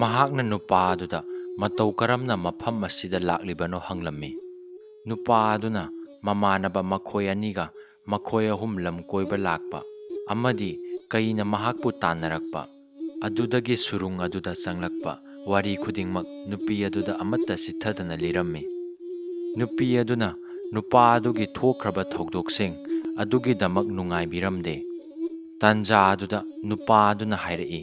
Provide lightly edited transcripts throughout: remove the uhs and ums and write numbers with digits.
ꯃꯍꯥꯛꯅ ꯅꯨꯄꯥ ꯑꯗꯨꯗ ꯃꯇꯧ ꯀꯔꯝꯅ ꯃꯐꯝ ꯑꯁꯤꯗ ꯂꯥꯛꯂꯤꯕꯅꯣ ꯍꯪꯂꯝꯃꯤ꯫ ꯅꯨꯄꯥ ꯑꯗꯨꯅ ꯃꯃꯥꯟꯅꯕ ꯃꯈꯣꯏ ꯑꯅꯤꯒ ꯃꯈꯣꯏ ꯑꯍꯨꯝ ꯂꯝ ꯀꯣꯏꯕ ꯂꯥꯛꯄ ꯑꯃꯗꯤ ꯀꯩꯅ ꯃꯍꯥꯛꯄꯨ ꯇꯥꯟꯅꯔꯛꯄ ꯑꯗꯨꯗꯒꯤ ꯁꯨꯔꯨꯡ ꯑꯗꯨꯗ ꯆꯪꯂꯛꯄ ꯋꯥꯔꯤ ꯈꯨꯗꯤꯡꯃꯛ ꯅꯨꯄꯤ ꯑꯗꯨꯗ ꯑꯃꯠꯇ ꯆꯤꯠꯊꯗꯅ ꯂꯤꯔꯝꯃꯤ꯫ ꯅꯨꯄꯤ ꯑꯗꯨꯅ ꯅꯨꯄꯥ ꯑꯗꯨꯒꯤ ꯊꯣꯛꯈ꯭ꯔꯕ ꯊꯧꯗꯣꯛꯁꯤꯡ ꯑꯗꯨꯒꯤꯗꯃꯛ ꯅꯨꯡꯉꯥꯏꯕꯤꯔꯝꯗꯦ꯫ ꯇꯥꯟꯖꯥ ꯑꯗꯨꯗ ꯅꯨꯄꯥ ꯑꯗꯨꯅ ꯍꯥꯏꯔꯛꯏ,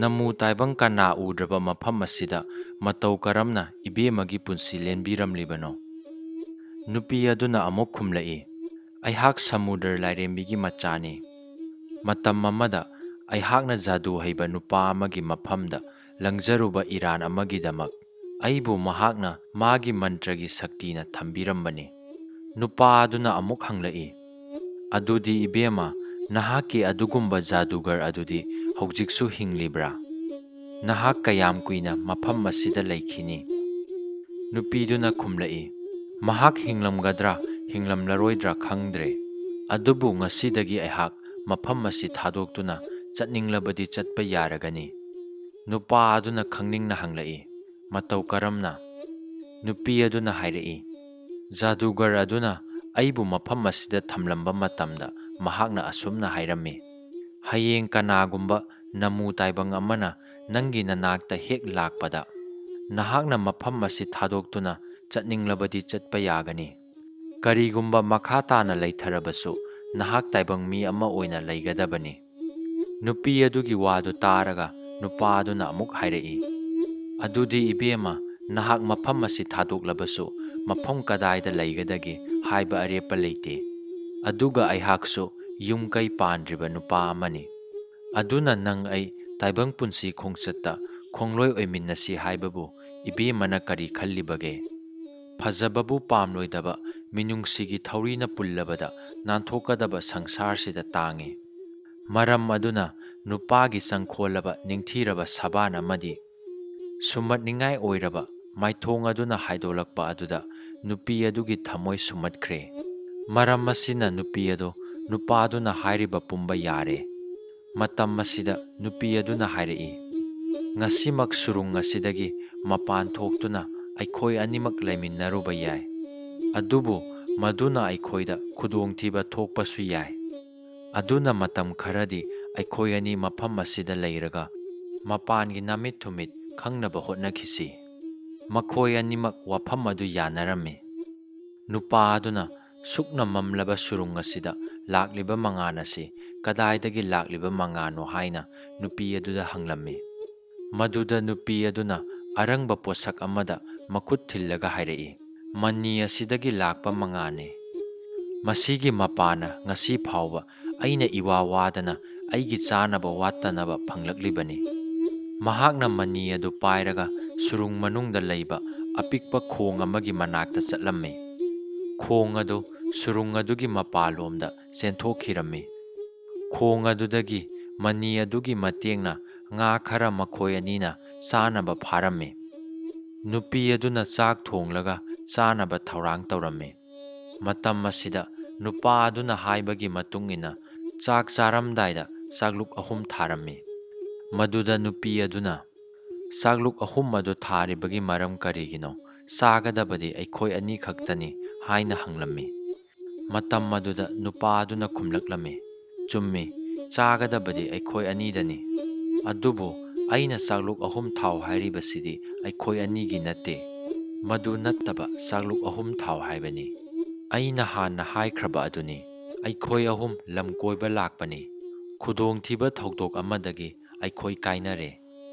"ꯅꯃꯨ ꯇꯥꯏꯕꯪ ꯀꯅꯥ ꯎꯗ꯭ꯔꯕ ꯃꯐꯝ ꯑꯁꯤꯗ ꯃꯇꯧ ꯀꯔꯝꯅ ꯏꯕꯦꯝꯃꯒꯤ ꯄꯨꯟꯁꯤ ꯂꯦꯟꯕꯤꯔꯝꯂꯤꯕꯅꯣ?" ꯅꯨꯄꯤ ꯑꯗꯨꯅ ꯑꯃꯨꯛ ꯈꯨꯝꯂꯛꯏ, "ꯑꯩꯍꯥꯛ ꯁꯃꯨꯗ꯭ꯔ ꯂꯥꯏꯔꯦꯝꯕꯤꯒꯤ ꯃꯆꯥꯅꯤ꯫ ꯃꯇꯝ ꯑꯃꯗ ꯑꯩꯍꯥꯛꯅ ꯖꯥꯗꯨ ꯍꯩꯕ ꯅꯨꯄꯥ ꯑꯃꯒꯤ ꯃꯐꯝꯗ ꯂꯪꯖꯔꯨꯕ ꯏꯔꯥꯟ ꯑꯃꯒꯤꯗꯃꯛ ꯑꯩꯕꯨ ꯃꯍꯥꯛꯅ ꯃꯥꯒꯤ ꯃꯟꯇ꯭ꯔꯒꯤ ꯁꯛꯇꯤꯅ ꯊꯝꯕꯤꯔꯝꯕꯅꯤ." ꯅꯨꯄꯥ ꯑꯗꯨꯅ ꯑꯃꯨꯛ ꯍꯪꯂꯛꯏ, "ꯑꯗꯨꯗꯤ ꯏꯕꯦꯝꯃ, ꯅꯍꯥꯛꯀꯤ ꯑꯗꯨꯒꯨꯝꯕ ꯖꯥꯗꯨꯒꯔ ꯑꯗꯨꯗꯤ ꯍꯧꯖꯤꯛꯁꯨ ꯍꯤꯡꯂꯤꯕ꯭ꯔꯥ? ꯅꯍꯥꯛ ꯀꯌꯥꯝ ꯀꯨꯏꯅ ꯃꯐꯝ ꯑꯁꯤꯗ ꯂꯩꯈꯤꯅꯤ?" ꯅꯨꯄꯤꯗꯨꯅ ꯈꯨꯝꯂꯛꯏ, "ꯃꯍꯥꯛ ꯍꯤꯡꯂꯝꯒꯗ꯭ꯔꯥ ꯍꯤꯡꯂꯝꯂꯔꯣꯏꯗ꯭ꯔꯥ ꯈꯪꯗ꯭ꯔꯦ, ꯑꯗꯨꯕꯨ ꯉꯁꯤꯗꯒꯤ ꯑꯩꯍꯥꯛ ꯃꯐꯝ ꯑꯁꯤ ꯊꯥꯗꯣꯛꯇꯨꯅ ꯆꯠꯅꯤꯡꯂꯕꯗꯤ ꯆꯠꯄ ꯌꯥꯔꯒꯅꯤ." ꯅꯨꯄꯥ ꯑꯗꯨꯅ ꯈꯪꯅꯤꯡꯅ ꯍꯪꯂꯛꯏ, "ꯃꯇꯧ ꯀꯔꯝꯅ?" ꯅꯨꯄꯤ ꯑꯗꯨꯅ ꯍꯥꯏꯔꯛꯏ, "ꯖꯥꯗꯨꯒꯔ ꯑꯗꯨꯅ ꯑꯩꯕꯨ ꯃꯐꯝ ꯑꯁꯤꯗ ꯊꯝꯂꯝꯕ ꯃꯇꯝꯗ ꯃꯍꯥꯛꯅ ꯑꯁꯨꯝꯅ ꯍꯥꯏꯔꯝꯃꯤ, 'ꯍꯌꯦꯡ ꯀꯅꯥꯒꯨꯝꯕ ꯅꯃꯨ ꯇꯥꯏꯕꯪ ꯑꯃꯅ ꯅꯪꯒꯤ ꯅꯅꯥꯛꯇ ꯍꯦꯛ ꯂꯥꯛꯄꯗ ꯅꯍꯥꯛꯅ ꯃꯐꯝ ꯑꯁꯤ ꯊꯥꯗꯣꯛꯇꯨꯅ ꯆꯠꯅꯤꯡꯂꯕꯗꯤ ꯆꯠꯄ ꯌꯥꯒꯅꯤ꯫ ꯀꯔꯤꯒꯨꯝꯕ ꯃꯈꯥ ꯇꯥꯅ ꯂꯩꯊꯔꯕꯁꯨ ꯅꯍꯥꯛ ꯇꯥꯏꯕꯪ ꯃꯤ ꯑꯃ ꯑꯣꯏꯅ ꯂꯩꯒꯗꯕꯅꯤ." ꯅꯨꯄꯤ ꯑꯗꯨꯒꯤ ꯋꯥꯗꯨ ꯇꯥꯔꯒ ꯅꯨꯄꯥ ꯑꯗꯨꯅ ꯑꯃꯨꯛ ꯍꯥꯏꯔꯛꯏ, "ꯑꯗꯨꯗꯤ ꯏꯕꯦꯝꯃ, ꯅꯍꯥꯛ ꯃꯐꯝ ꯑꯁꯤ ꯊꯥꯗꯣꯛꯂꯕꯁꯨ ꯃꯐꯝ ꯀꯗꯥꯏꯗ ꯂꯩꯒꯗꯒꯦ ꯍꯥꯏꯕ ꯑꯔꯦꯞꯄ ꯂꯩꯇꯦ꯫ ꯑꯗꯨꯒ ꯑꯩꯍꯥꯛꯁꯨ ꯌꯨꯝ ꯀꯩ ꯄꯥꯟꯗ꯭ꯔꯤꯕ ꯅꯨꯄꯥ ꯑꯃꯅꯤ꯫ ꯑꯗꯨꯅ ꯅꯪ ꯑꯩ ꯇꯥꯏꯕꯪ ꯄꯨꯟꯁꯤ ꯈꯣꯡꯆꯠꯇ ꯈꯣꯡꯂꯣꯏ ꯑꯣꯏꯃꯤꯟꯅꯁꯤ ꯍꯥꯏꯕꯕꯨ ꯏꯕꯦꯝꯃꯅ ꯀꯔꯤ ꯈꯜꯂꯤꯕꯒꯦ? ꯐꯖꯕꯕꯨ ꯄꯥꯝꯂꯣꯏꯗꯕ ꯃꯤꯅꯨꯡꯁꯤꯒꯤ ꯊꯧꯔꯤꯅ ꯄꯨꯜꯂꯕꯗ ꯅꯥꯟꯊꯣꯛꯀꯗꯕ ꯁꯪꯁꯥꯔꯁꯤꯗ ꯇꯥꯡꯉꯤ꯫ ꯃꯔꯝ ꯑꯗꯨꯅ ꯅꯨꯄꯥꯒꯤ ꯆꯪꯈꯣꯜꯂꯕ ꯅꯤꯡꯊꯤꯔꯕ ꯁꯕꯥꯟ ꯑꯃꯗꯤ ꯁꯨꯝꯃꯠꯅꯤꯡꯉꯥꯏ ꯑꯣꯏꯔꯕ ꯃꯥꯏꯊꯣꯡ ꯑꯗꯨꯅ ꯍꯥꯏꯗꯣꯛꯂꯛꯄ ꯑꯗꯨꯗ ꯅꯨꯄꯤ ꯑꯗꯨꯒꯤ ꯊꯃꯣꯏ ꯁꯨꯝꯃꯠꯈ꯭ꯔꯦ꯫ ꯃꯔꯝ ꯑꯁꯤꯅ ꯅꯨꯄꯤ ꯑꯗꯨ ꯅꯨꯄꯥꯗꯨꯅ ꯍꯥꯏꯔꯤꯕ ꯄꯨꯝꯕ ꯌꯥꯔꯦ꯫ ꯃꯇꯝ ꯑꯁꯤꯗ ꯅꯨꯄꯤ ꯑꯗꯨꯅ ꯍꯥꯏꯔꯛꯏ, "ꯉꯁꯤꯃꯛ ꯁꯨꯔꯨꯡ ꯑꯁꯤꯗꯒꯤ ꯃꯄꯥꯟ ꯊꯣꯛꯇꯨꯅ ꯑꯩꯈꯣꯏ ꯑꯅꯤꯃꯛ ꯂꯩꯃꯤꯟꯅꯔꯨꯕ ꯌꯥꯏ꯫ ꯑꯗꯨꯕꯨ ꯃꯗꯨꯅ ꯑꯩꯈꯣꯏꯗ ꯈꯨꯗꯣꯡꯊꯤꯕ ꯊꯣꯛꯄꯁꯨ ꯌꯥꯏ꯫ ꯑꯗꯨꯅ ꯃꯇꯝ ꯈꯔꯗꯤ ꯑꯩꯈꯣꯏ ꯑꯅꯤꯃꯐꯝ ꯑꯁꯤꯗ ꯂꯩꯔꯒ ꯃꯄꯥꯟꯒꯤ ꯅꯥꯃꯤꯠ ꯊꯨꯃꯤꯠ ꯈꯪꯅꯕ ꯍꯣꯠꯅꯈꯤꯁꯤ." ꯃꯈꯣꯏ ꯑꯅꯤꯃꯛ ꯋꯥꯐꯝ ꯑꯗꯨ ꯌꯥꯅꯔꯝꯃꯤ꯫ ꯅꯨꯄꯥ ꯑꯗꯨꯅ ꯁꯨꯛꯅ ꯃꯝꯂꯕ ꯁꯨꯔꯨꯡ ꯑꯁꯤꯗ ꯂꯥꯛꯂꯤꯕ ꯃꯉꯥꯜ ꯑꯁꯤ ꯀꯗꯥꯏꯗꯒꯤ ꯂꯥꯛꯂꯤꯕ ꯃꯉꯥꯜꯅꯣ ꯍꯥꯏꯅ ꯅꯨꯄꯤ ꯑꯗꯨꯗ ꯍꯪꯂꯝꯃꯤ꯫ ꯃꯗꯨꯗ ꯅꯨꯄꯤ ꯑꯗꯨꯅ ꯑꯔꯪꯕ ꯄꯣꯠꯁꯛ ꯑꯃꯗ ꯃꯈꯨꯠ ꯊꯤꯜꯂꯒ ꯍꯥꯏꯔꯛꯏ, "ꯃꯅꯤ ꯑꯁꯤꯗꯒꯤ ꯂꯥꯛꯄ ꯃꯉꯥꯜꯅꯤ꯫ ꯃꯁꯤꯒꯤ ꯃꯄꯥꯟꯅ ꯉꯁꯤ ꯐꯥꯎꯕ ꯑꯩꯅ ꯏꯋꯥ ꯋꯥꯗꯅ ꯑꯩꯒꯤ ꯆꯥꯅꯕ ꯋꯥꯠꯇꯅꯕ ꯐꯪꯂꯛꯂꯤꯕꯅꯤ." ꯃꯍꯥꯛꯅ ꯃꯅꯤ ꯑꯗꯨ ꯄꯥꯏꯔꯒ ꯁꯨꯔꯨꯡ ꯃꯅꯨꯡꯗ ꯂꯩꯕ ꯑꯄꯤꯛꯄ ꯈꯣꯡ ꯑꯃꯒꯤ ꯃꯅꯥꯛꯇ ꯆꯠꯂꯝꯃꯤ꯫ ꯈꯣꯡ ꯑꯗꯨ ꯁꯨꯔꯨꯡ ꯑꯗꯨꯒꯤ ꯃꯄꯥꯟꯂꯣꯝꯗ ꯆꯦꯟꯊꯣꯛꯈꯤꯔꯝꯃꯤ꯫ ꯈꯣꯡ ꯑꯗꯨꯗꯒꯤ ꯃꯅꯤ ꯑꯗꯨꯒꯤ ꯃꯇꯦꯡꯅ ꯉꯥ ꯈꯔ ꯃꯈꯣꯏ ꯑꯅꯤꯅ ꯆꯥꯅꯕ ꯐꯥꯔꯝꯃꯤ꯫ ꯅꯨꯄꯤ ꯑꯗꯨꯅ ꯆꯥꯛ ꯊꯣꯡꯂꯒ ꯆꯥꯅꯕ ꯊꯧꯔꯥꯡ ꯇꯧꯔꯝꯃꯤ꯫ ꯃꯇꯝ ꯑꯁꯤꯗ ꯅꯨꯄꯥ ꯑꯗꯨꯅ ꯍꯥꯏꯕꯒꯤ ꯃꯇꯨꯡ ꯏꯟꯅ ꯆꯥꯛ ꯆꯥꯔꯝꯗꯥꯏꯗ ꯆꯥꯛꯂꯨꯛ 3 ꯊꯥꯔꯝꯃꯤ꯫ ꯃꯗꯨꯗ ꯅꯨꯄꯤ ꯑꯗꯨꯅ, "ꯆꯥꯛꯂꯨꯛ 3 ꯑꯗꯨ ꯊꯥꯔꯤꯕꯒꯤ ꯃꯔꯝ ꯀꯔꯤꯒꯤꯅꯣ? ꯆꯥꯒꯗꯕꯗꯤ ꯑꯩꯈꯣꯏ ꯑꯅꯤ ꯈꯛꯇꯅꯤ" ꯍꯥꯏꯅ ꯍꯪꯂꯝꯃꯤ꯫ ꯃꯇꯝ ꯑꯗꯨꯗ ꯅꯨꯄꯥ ꯑꯗꯨꯅ ꯈꯨꯝꯂꯛꯂꯝꯃꯤ, "ꯆꯨꯝꯃꯤ, ꯆꯥꯒꯗꯕꯗꯤ ꯑꯩꯈꯣꯏ ꯑꯅꯤꯗꯅꯤ꯫ ꯑꯗꯨꯕꯨ ꯑꯩꯅ ꯆꯥꯛꯂꯨꯛ 3 ꯊꯥꯎ ꯍꯥꯏꯔꯤꯕꯁꯤꯗꯤ ꯑꯩꯈꯣꯏ ꯑꯅꯤꯒꯤ ꯅꯠꯇꯦ, ꯃꯗꯨ ꯅꯠꯇꯕ ꯆꯥꯛꯂꯨꯛ 3 ꯊꯥꯎ ꯍꯥꯏꯕꯅꯤ꯫ ꯑꯩꯅ ꯍꯥꯟꯅ ꯍꯥꯏꯈ꯭ꯔꯕ ꯑꯗꯨꯅꯤ, ꯑꯩꯈꯣꯏ ꯑꯍꯨꯝ ꯂꯝ ꯀꯣꯏꯕ ꯂꯥꯛꯄꯅꯤ꯫ ꯈꯨꯗꯣꯡꯊꯤꯕ ꯊꯧꯗꯣꯛ ꯑꯃꯗꯒꯤ ꯑꯩꯈꯣꯏ ꯀꯥꯏꯅꯔꯦ꯫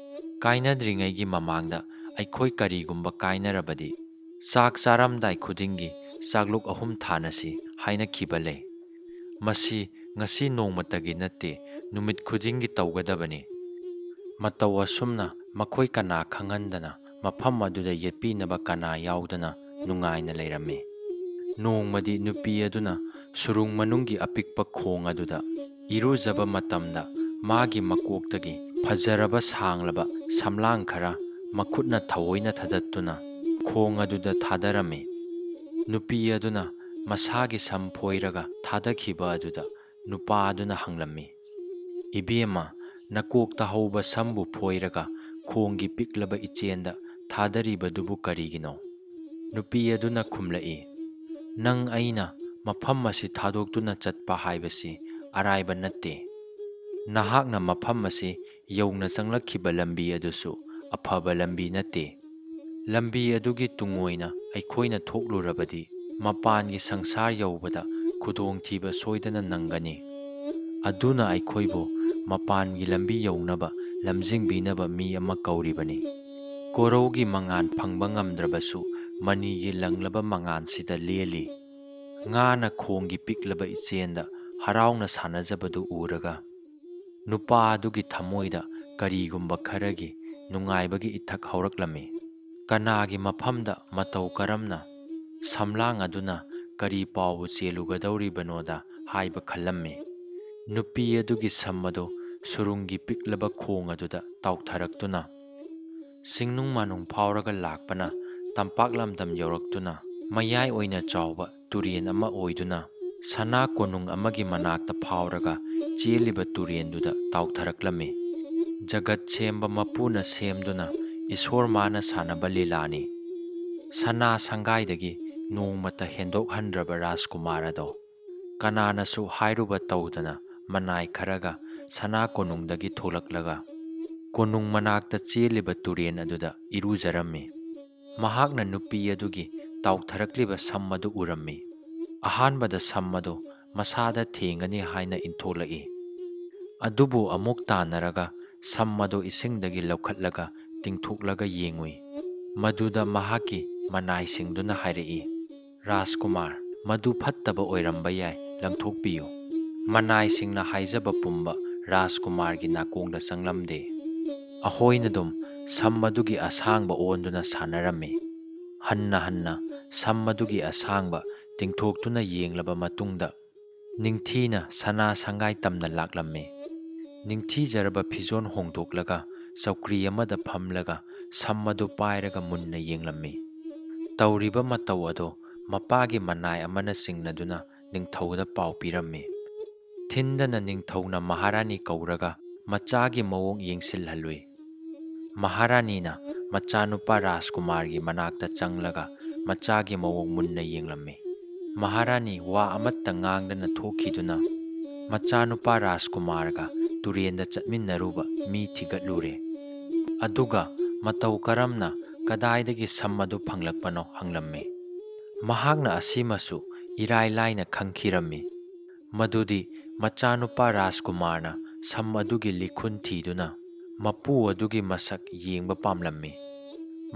ꯀꯥꯏꯅꯗ꯭ꯔꯤꯉꯩꯒꯤ ꯃꯃꯥꯡꯗ ꯑꯩꯈꯣই ꯀꯔꯤꯒꯨꯝꯕ ꯀꯥꯏꯅꯔꯕꯗꯤ ꯆꯥꯛ ꯆꯥꯔꯝꯗꯥꯏ ꯈꯨꯗꯤꯡꯒꯤ ꯆꯥꯛꯂꯨꯛ 3 ꯊꯥꯅꯁꯤ ꯍꯥꯏꯅꯈꯤꯕ ꯂꯩ꯫ ꯃꯁꯤ ꯉꯁꯤ ꯅꯣꯡꯃꯇꯒꯤ ꯅꯠꯇꯦ, ꯅꯨꯃꯤꯠ ꯈꯨꯗꯤꯡꯒꯤ ꯇꯧꯒꯗꯕꯅꯤ꯫ ꯃꯇꯧ ꯑꯁꯨꯝꯅ ꯃꯈꯣꯏ ꯀꯅꯥ ꯈꯪꯍꯟꯗꯅ ꯃꯐꯝ ꯑꯗꯨꯗ ꯌꯦꯠꯄꯤꯅꯕ ꯀꯅꯥ ꯌꯥꯎꯗꯅ ꯅꯨꯡꯉꯥꯏꯅ ꯂꯩꯔꯝꯃꯤ꯫ ꯅꯣꯡꯃꯗꯤ ꯅꯨꯄꯤ ꯑꯗꯨꯅ ꯁꯨꯔꯨꯡ ꯃꯅꯨꯡꯒꯤ ꯑꯄꯤꯛꯄ ꯈꯣꯡ ꯑꯗꯨꯗ ꯏꯔꯨꯖꯕ ꯃꯇꯝꯗ ꯃꯥꯒꯤ ꯃꯀꯣꯛꯇꯒꯤ ꯐꯖꯔꯕ ꯁꯥꯡꯂꯕ ꯁꯝꯂꯥꯡ ꯈꯔ ꯃꯈꯨꯠꯅ ꯊꯑꯣꯏꯅ ꯊꯗꯠꯇꯨꯅ ꯈꯣꯡ ꯑꯗꯨꯗ ꯊꯥꯗꯔꯝꯃꯤ꯫ ꯅꯨꯄꯤ ꯑꯗꯨꯅ ꯃꯁꯥꯒꯤ ꯁꯝ ꯐꯣꯏꯔꯒ ꯊꯥꯗꯈꯤꯕ ꯑꯗꯨꯗ ꯅꯨꯄꯥ ꯑꯗꯨꯅ ꯍꯪꯂꯝꯃꯤ, "ꯏꯕꯦꯝꯃ, ꯅꯀꯣꯛꯇ ꯍꯧꯕ ꯁꯝꯕꯨ ꯐꯣꯏꯔꯒ ꯈꯣꯡꯒꯤ ꯄꯤꯛꯂꯕ ꯏꯆꯦꯟꯗ ꯊꯥꯗꯔꯤꯕꯗꯨꯕꯨ ꯀꯔꯤꯒꯤꯅꯣ? ꯅꯨꯄꯤ ꯑꯗꯨꯅ ꯈꯨꯝꯂꯛꯏ, ꯅꯪ ꯑꯩꯅ ꯃꯐꯝ ꯑꯁꯤ ꯊꯥꯗꯣꯛꯇꯨꯅ ꯆꯠꯄ ꯍꯥꯏꯕꯁꯤ ꯑꯔꯥꯏꯕ ꯅꯠꯇꯦ꯫ ꯅꯍꯥꯛꯅ ꯃꯐꯝ ꯑꯁꯤ ꯌꯧꯅ ꯆꯪꯂꯛꯈꯤꯕ ꯂꯝꯕꯤ ꯑꯗꯨꯁꯨ ꯑꯐꯕ ꯂꯝꯕꯤ ꯅꯠꯇꯦ꯫ ꯂꯝꯕꯤ ꯑꯗꯨꯒꯤ ꯇꯨꯡꯑꯣꯏꯅ ꯑꯩꯈꯣꯏꯅ ꯊꯣꯛꯂꯨꯔꯕꯗꯤ ꯃꯄꯥꯟꯒꯤ ꯁꯪꯁꯥꯔ ꯌꯧꯕꯗ ꯈꯨꯗꯣꯡꯊꯤꯕ ꯁꯣꯏꯗꯅ ꯅꯪꯒꯅꯤ꯫ ꯑꯗꯨꯅ ꯑꯩꯈꯣꯏꯕꯨ ꯃꯄꯥꯟꯒꯤ ꯂꯝꯕꯤ ꯌꯧꯅꯕ ꯂꯝꯖꯤꯡꯕꯤꯅꯕ ꯃꯤ ꯑꯃ ꯀꯧꯔꯤꯕꯅꯤ꯫ ꯀꯣꯔꯧꯒꯤ ꯃꯉꯥꯟ ꯐꯪꯕ ꯉꯝꯗ꯭ꯔꯕꯁꯨ ꯃꯅꯤꯒꯤ ꯂꯪꯂꯕ ꯃꯉꯥꯟꯁꯤꯗ ꯂꯦꯜꯂꯤ꯫ ꯉꯥꯅ ꯈꯣꯡꯒꯤ ꯄꯤꯛꯂꯕ ꯏꯆꯦꯟꯗ ꯍꯔꯥꯎꯅ ꯁꯥꯟꯅꯖꯕꯗꯨ ꯎꯔꯒ ꯅꯨꯄꯥ ꯑꯗꯨꯒꯤ ꯊꯃꯣꯏꯗ ꯀꯔꯤꯒꯨꯝꯕ ꯈꯔꯒꯤ ꯅꯨꯡꯉꯥꯏꯕꯒꯤ ꯏꯊꯛ ꯍꯧꯔꯛꯂꯝꯃꯤ꯫ ꯀꯅꯥꯒꯤ ꯃꯐꯝꯗ ꯃꯇꯧ ꯀꯔꯝꯅ ꯁꯝꯂꯥꯡ ꯑꯗꯨꯅ ꯀꯔꯤ ꯄꯥꯎꯕꯨ ꯆꯦꯜꯂꯨꯒꯗꯧꯔꯤꯕꯅꯣꯗ ꯍꯥꯏꯕ ꯈꯜꯂꯝꯃꯤ꯫ ꯅꯨꯄꯤ ꯑꯗꯨꯒꯤ ꯁꯝ ꯑꯗꯨ ꯁꯨꯔꯨꯡꯒꯤ ꯄꯤꯛꯂꯕ ꯈꯣꯡ ꯑꯗꯨꯗ ꯇꯥꯎꯊꯔꯛꯇꯨꯅ ꯆꯤꯡꯅꯨꯡ ꯃꯥꯅꯨꯡ ꯐꯥꯎꯔꯒ ꯂꯥꯛꯄꯅ ꯇꯝꯄꯥꯛ ꯂꯝꯗꯝ ꯌꯧꯔꯛꯇꯨꯅ ꯃꯌꯥꯏ ꯑꯣꯏꯅ ꯆꯥꯎꯕ ꯇꯨꯔꯦꯟ ꯑꯃ ꯑꯣꯏꯗꯨꯅ ꯁꯅꯥ ꯀꯣꯅꯨꯡ ꯑꯃꯒꯤ ꯃꯅꯥꯛꯇ ꯐꯥꯎꯔꯒ ꯆꯦꯜꯂꯤꯕ ꯇꯨꯔꯦꯟꯗꯨꯗ ꯇꯥꯎꯊꯔꯛꯂꯝꯃꯤ꯫ ꯖꯒꯠ ꯁꯦꯝꯕ ꯃꯄꯨꯅ ꯁꯦꯝꯗꯨꯅ ꯏꯁꯣꯔ ꯃꯥꯅ ꯁꯥꯟꯅꯕ ꯂꯤꯂꯥꯅꯤ꯫ ꯁꯅꯥ ꯁꯪꯒꯥꯏꯗꯒꯤ ꯅꯣꯡꯃꯇ ꯍꯦꯟꯗꯣꯛꯍꯟꯗ꯭ꯔꯕ ꯔꯥꯖꯀꯨꯃꯥꯔ ꯑꯗꯣ ꯀꯅꯥꯅꯁꯨ ꯍꯥꯏꯔꯨꯕ ꯇꯧꯗꯅ ꯃꯅꯥꯏ ꯈꯔꯒ ꯁꯅꯥ ꯀꯣꯅꯨꯡꯗꯒꯤ ꯊꯣꯛꯂꯛꯂꯒ ꯀꯣꯅꯨꯡ ꯃꯅꯥꯛꯇ ꯆꯦꯜꯂꯤꯕ ꯇꯨꯔꯦꯟ ꯑꯗꯨꯗ ꯏꯔꯨꯖꯔꯝꯃꯤ꯫ ꯃꯍꯥꯛꯅ ꯅꯨꯄꯤ ꯑꯗꯨꯒꯤ ꯇꯥꯎꯊꯔꯛꯂꯤꯕ ꯁꯝ ꯑꯗꯨ ꯎꯔꯝꯃꯤ꯫ ꯑꯍꯥꯟꯕꯗ ꯁꯝ ꯑꯗꯨ ꯃꯁꯥꯗ ꯊꯦꯡꯒꯅꯤ ꯍꯥꯏꯅ ꯏꯟꯊꯣꯛꯂꯛꯏ꯫ ꯑꯗꯨꯕꯨ ꯑꯃꯨꯛ ꯇꯥꯟꯅꯔꯒ ꯁꯝ ꯑꯗꯨ ꯏꯁꯤꯡꯗꯒꯤ ꯂꯧꯈꯠꯂꯒ ꯇꯤꯡꯊꯣꯛꯂꯒ ꯌꯦꯡꯉꯨꯏ꯫ ꯃꯗꯨꯗ ꯃꯍꯥꯛꯀꯤ ꯃꯅꯥꯏꯁꯤꯡꯗꯨꯅ ꯍꯥꯏꯔꯛꯏ, ꯔꯥꯖꯀꯨꯃꯥꯔ, ꯃꯗꯨ ꯐꯠꯇꯕ ꯑꯣꯏꯔꯝꯕ ꯌꯥꯏ, ꯂꯪꯊꯣꯛꯄꯤꯌꯨ꯫ ꯃꯅꯥꯏꯁꯤꯡꯅ ꯍꯥꯏꯖꯕ ꯄꯨꯝꯕ ꯔꯥꯖꯀꯨꯃꯥꯔꯒꯤ ꯅꯥꯀꯣꯡꯗ ꯆꯪꯂꯝꯗꯦ꯫ ꯑꯍꯣꯏꯅꯗꯨꯝ ꯁꯝ ꯑꯗꯨꯒꯤ ꯑꯁꯥꯡꯕ ꯑꯣꯟꯗꯨꯅ ꯁꯥꯟꯅꯔꯝꯃꯤ꯫ ꯍꯟꯅ ꯍꯟꯅ ꯁꯝ ꯑꯗꯨꯒꯤ ꯑꯁꯥꯡꯕ ꯇꯤꯡꯊꯣꯛꯇꯨꯅ ꯌꯦꯡꯂꯕ ꯃꯇꯨꯡꯗ ꯅꯤꯡꯊꯤꯅ ꯁꯅꯥ ꯁꯪꯒꯥꯏ ꯇꯝꯅ ꯂꯥꯛꯂꯝꯃꯤ꯫ ꯅꯤꯡꯊꯤꯖꯔꯕ ꯐꯤꯖꯣꯜ ꯍꯣꯡꯗꯣꯛꯂꯒ ꯆꯧꯀ꯭ꯔꯤ ꯑꯃꯗ ꯐꯝꯂꯒ ꯁꯝ ꯑꯗꯨ ꯄꯥꯏꯔꯒ ꯃꯨꯟꯅ ꯌꯦꯡꯂꯝꯃꯤ꯫ ꯇꯧꯔꯤꯕ ꯃꯇꯧ ꯑꯗꯣ ꯃꯄꯥꯒꯤ ꯃꯅꯥꯏ ꯑꯃꯅ ꯆꯤꯡꯅꯗꯨꯅ ꯅꯤꯡꯊꯧꯗ ꯄꯥꯎ ꯄꯤꯔꯝꯃꯤ꯫ ꯊꯤꯟꯗꯅ ꯅꯤꯡꯊꯧꯅ ꯃꯍꯥꯔꯥꯅꯤ ꯀꯧꯔꯒ ꯃꯆꯥꯒꯤ ꯃꯑꯣꯡ ꯌꯦꯡꯁꯤꯜꯍꯜꯂꯨꯏ꯫ ꯃꯍꯥꯔꯥꯅꯤꯅ ꯃꯆꯥꯅꯨꯄꯥ ꯔꯥꯖꯀꯨꯃꯥꯔꯒꯤ ꯃꯅꯥꯛꯇ ꯆꯪꯂꯒ ꯃꯆꯥꯒꯤ ꯃꯑꯣꯡ ꯃꯨꯟꯅ ꯌꯦꯡꯂꯝꯃꯤ꯫ ꯃꯍꯥꯔꯥꯅꯤ ꯋꯥ ꯑꯃꯠꯇ ꯉꯥꯡꯗꯅ ꯊꯣꯛꯈꯤꯗꯨꯅ ꯃꯆꯥꯅꯨꯄꯥ ꯔꯥꯖꯀꯨꯃꯥꯔꯒ ꯇꯨꯔꯦꯟꯗ ꯆꯠꯃꯤꯟꯅꯔꯨꯕ ꯃꯤ ꯊꯤꯒꯠꯂꯨꯔꯦ꯫ ꯑꯗꯨꯒ ꯃꯇꯧ ꯀꯔꯝꯅ ꯀꯗꯥꯏꯗꯒꯤ ꯁꯝ ꯑꯗꯨ ꯐꯪꯂꯛꯄꯅꯣ ꯍꯪꯂꯝꯃꯤ꯫ ꯃꯍꯥꯛꯅ ꯑꯁꯤꯃꯁꯨ ꯏꯔꯥꯏ ꯂꯥꯏꯅ ꯈꯪꯈꯤꯔꯝꯃꯤ, ꯃꯗꯨꯗꯤ ꯃꯆꯥꯅꯨꯄꯥ ꯔꯥꯖꯀꯨꯃꯥꯔꯅ ꯁꯝ ꯑꯗꯨꯒꯤ ꯂꯤꯈꯨꯟ ꯊꯤꯗꯨꯅ ꯃꯄꯨ ꯑꯗꯨꯒꯤ ꯃꯁꯛ ꯌꯦꯡꯕ ꯄꯥꯝꯂꯝꯃꯤ꯫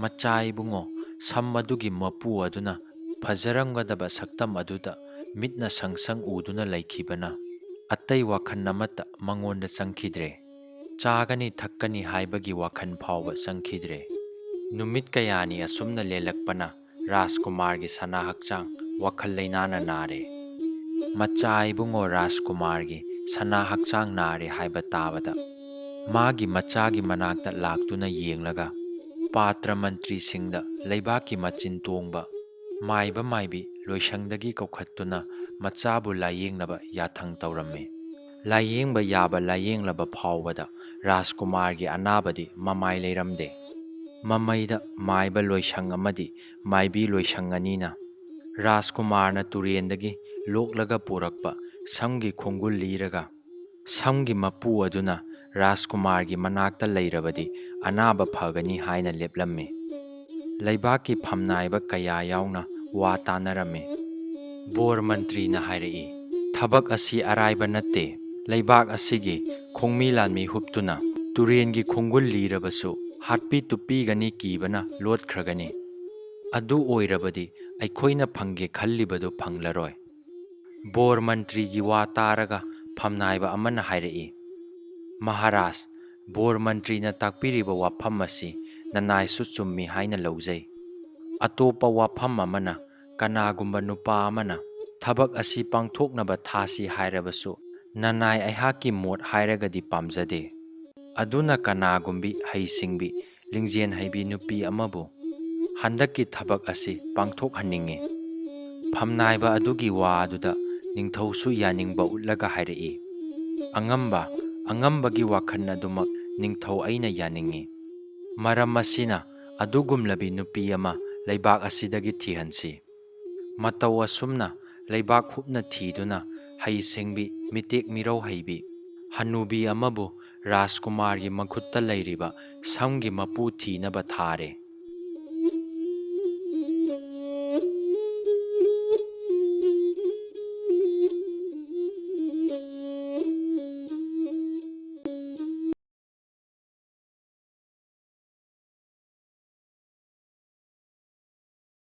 ꯃꯆꯥ ꯏꯕꯨꯡꯉꯣ, ꯁꯝ ꯑꯗꯨꯒꯤ ꯃꯄꯨ ꯑꯗꯨꯅ ꯐꯖꯔꯝꯒꯗꯕ ꯁꯛꯇꯝ ꯑꯗꯨꯗ ꯃꯤꯠꯅ ꯁꯪꯁꯪ ꯎꯗꯨꯅ ꯂꯩꯈꯤꯕꯅ ꯑꯇꯩ ꯋꯥꯈꯜ ꯑꯃꯠꯇ ꯃꯉꯣꯟꯗ ꯆꯪꯈꯤꯗ꯭ꯔꯦ꯫ ꯆꯥꯒꯅꯤ ꯊꯛꯀꯅꯤ ꯍꯥꯏꯕꯒꯤ ꯋꯥꯈꯜ ꯐꯥꯎꯕ ꯆꯪꯈꯤꯗ꯭ꯔꯦ꯫ ꯅꯨꯃꯤꯠ ꯀꯌꯥꯅꯤ ꯑꯁꯨꯝꯅ ꯂꯦꯜꯂꯛꯄꯅ ꯔꯥꯖꯀꯨꯃꯥꯔꯒꯤ ꯁꯅꯥ ꯍꯛꯆꯥꯡ ꯋꯥꯈꯜ ꯂꯩꯅꯥꯅ ꯅꯥꯔꯦ꯫ ꯃꯆꯥ ꯏꯕꯨꯡꯉꯣ ꯔꯥꯖꯀꯨꯃꯥꯔꯒꯤ ꯁꯅꯥ ꯍꯛꯆꯥꯡ ꯅꯥꯔꯦ ꯍꯥꯏꯕ ꯇꯥꯕꯗ ꯃꯥꯒꯤ ꯃꯆꯥꯒꯤ ꯃꯅꯥꯛꯇ ꯂꯥꯛꯇꯨꯅ ꯌꯦꯡꯂꯒ ꯄꯥꯇ꯭ꯔ ꯃꯟꯇ꯭ꯔꯤꯁꯤꯡꯗ ꯂꯩꯕꯥꯛꯀꯤ ꯃꯆꯤꯟ ꯇꯣꯡꯕ ꯃꯥꯏꯕ ꯃꯥꯏꯕꯤ ꯂꯣꯏꯁꯪꯗꯒꯤ ꯀꯧꯈꯠꯇꯨꯅ ꯃꯆꯥꯕꯨ ꯂꯥꯏꯌꯦꯡꯅꯕ ꯌꯥꯊꯪ ꯇꯧꯔꯝꯃꯤ꯫ ꯂꯥꯏꯌꯦꯡꯕ ꯌꯥꯕ ꯂꯥꯏꯌꯦꯡꯂꯕ ꯐꯥꯎꯕꯗ ꯔꯥꯖꯀꯨꯃꯥꯔꯒꯤ ꯑꯅꯥꯕꯗꯤ ꯃꯃꯥꯏ ꯂꯩꯔꯝꯗꯦ꯫ ꯃꯃꯩꯗ ꯃꯥꯏꯕ ꯂꯣꯏꯁꯪ ꯑꯃꯗꯤ ꯃꯥꯏꯕꯤ ꯂꯣꯏꯁꯪ ꯑꯅꯤꯅ ꯔꯥꯖꯀꯨꯃꯥꯔꯅ ꯇꯨꯔꯦꯟꯗꯒꯤ ꯂꯣꯛꯂꯒ ꯄꯨꯔꯛꯄ ꯁꯝꯒꯤ ꯈꯣꯡꯒꯨꯜ ꯂꯤꯔꯒ ꯁꯝꯒꯤ ꯃꯄꯨ ꯑꯗꯨꯅ ꯔꯥꯖꯀꯨꯃꯥꯔꯒꯤ ꯃꯅꯥꯛꯇ ꯂꯩꯔꯕꯗꯤ ꯑꯅꯥꯕ ꯐꯒꯅꯤ ꯍꯥꯏꯅ ꯂꯦꯞꯂꯝꯃꯤ꯫ ꯂꯩꯕꯥꯛꯀꯤ ꯐꯝꯅꯥꯏꯕ ꯀꯌꯥ ꯌꯥꯎꯅ ꯋꯥ ꯇꯥꯟꯅꯔꯝꯃꯤ꯫ ꯕꯣꯔ ꯃꯟꯇ꯭ꯔꯤꯅ ꯍꯥꯏꯔꯛꯏ, ꯊꯕꯛ ꯑꯁꯤ ꯑꯔꯥꯏꯕ ꯅꯠꯇꯦ꯫ ꯂꯩꯕꯥꯛ ꯑꯁꯤꯒꯤ ꯈꯣꯡꯃꯤ ꯂꯥꯟꯃꯤ ꯍꯨꯞꯇꯨꯅ ꯇꯨꯔꯦꯟꯒꯤ ꯈꯣꯡꯒꯨꯜ ꯂꯤꯔꯕꯁꯨ ꯍꯥꯠꯄꯤ ꯇꯨꯞꯄꯤꯒꯅꯤ ꯀꯤꯕꯅ ꯂꯣꯠꯈ꯭ꯔꯒꯅꯤ꯫ ꯑꯗꯨ ꯑꯣꯏꯔꯕꯗꯤ ꯑꯩꯈꯣꯏꯅ ꯐꯪꯒꯦ ꯈꯜꯂꯤꯕꯗꯨ ꯐꯪꯂꯔꯣꯏ꯫ ꯕꯣꯔ ꯃꯟꯇ꯭ꯔꯤꯒꯤ ꯋꯥ ꯇꯥꯔꯒ ꯐꯝꯅꯥꯏꯕ ꯑꯃꯅ ꯍꯥꯏꯔꯛꯏ, ꯃꯍꯥꯔꯥꯖ, ꯕꯣꯔ ꯃꯟꯇ꯭ꯔꯤꯅ ꯇꯥꯛꯄꯤꯔꯤꯕ ꯋꯥꯐꯝ ꯑꯁꯤ ꯅꯅꯥꯏꯁꯨ ꯆꯨꯝꯃꯤ ꯍꯥꯏꯅ ꯂꯧꯖꯩ꯫ ꯑꯇꯣꯞꯄ ꯋꯥꯐꯝ ꯑꯃꯅ ꯀꯅꯥꯒꯨꯝꯕ ꯅꯨꯄꯥ ꯑꯃꯅ ꯊꯕꯛ ꯑꯁꯤ ꯄꯥꯡꯊꯣꯛꯅꯕ ꯊꯥꯁꯤ ꯍꯥꯏꯔꯕꯁꯨ ꯅꯅꯥꯏ ꯑꯩꯍꯥꯛꯀꯤ ꯃꯣꯠ ꯍꯥꯏꯔꯒꯗꯤ ꯄꯥꯝꯖꯗꯦ꯫ ꯑꯗꯨꯅ ꯀꯅꯥꯒꯨꯝꯕꯤ ꯍꯩꯁꯤꯡꯕꯤ ꯂꯤꯡꯖꯦꯜ ꯍꯩꯕꯤ ꯅꯨꯄꯤ ꯑꯃꯕꯨ ꯍꯟꯗꯛꯀꯤ ꯊꯕꯛ ꯑꯁꯤ ꯄꯥꯡꯊꯣꯛꯍꯟꯅꯤꯡꯉꯤ꯫ ꯐꯝꯅꯥꯏꯕ ꯑꯗꯨꯒꯤ ꯋꯥ ꯑꯗꯨꯗ ꯅꯤꯡꯊꯧꯁꯨ ꯌꯥꯅꯤꯡꯕ ꯎꯠꯂꯒ ꯍꯥꯏꯔꯛꯏ, ꯑꯉꯝꯕ, ꯑꯉꯝꯕꯒꯤ ꯋꯥꯈꯜ ꯑꯗꯨꯃꯛ ꯅꯤꯡꯊꯧ ꯑꯩꯅ ꯌꯥꯅꯤꯡꯉꯤ꯫ ꯃꯔꯝ ꯑꯁꯤꯅ ꯑꯗꯨꯒꯨꯝꯂꯕꯤ ꯅꯨꯄꯤ ꯑꯃ ꯂꯩꯕꯥꯛ ꯑꯁꯤꯗꯒꯤ ꯊꯤꯍꯟꯁꯤ꯫ ꯃꯇꯧ ꯑꯁꯨꯝꯅ ꯂꯩꯕꯥꯛ ꯍꯨꯞꯅ ꯊꯤꯗꯨꯅ ꯍꯩꯁꯤꯡꯕꯤ ꯃꯤꯇꯦꯛ ꯃꯤꯔꯧ ꯍꯩꯕꯤ ꯍꯅꯨꯕꯤ ꯑꯃꯕꯨ ꯔꯥꯖꯀꯨꯃꯥꯔꯒꯤ ꯃꯈꯨꯠꯇ ꯂꯩꯔꯤꯕ ꯁꯝꯒꯤ ꯃꯄꯨ ꯊꯤꯅꯕ ꯊꯥꯔꯦ꯫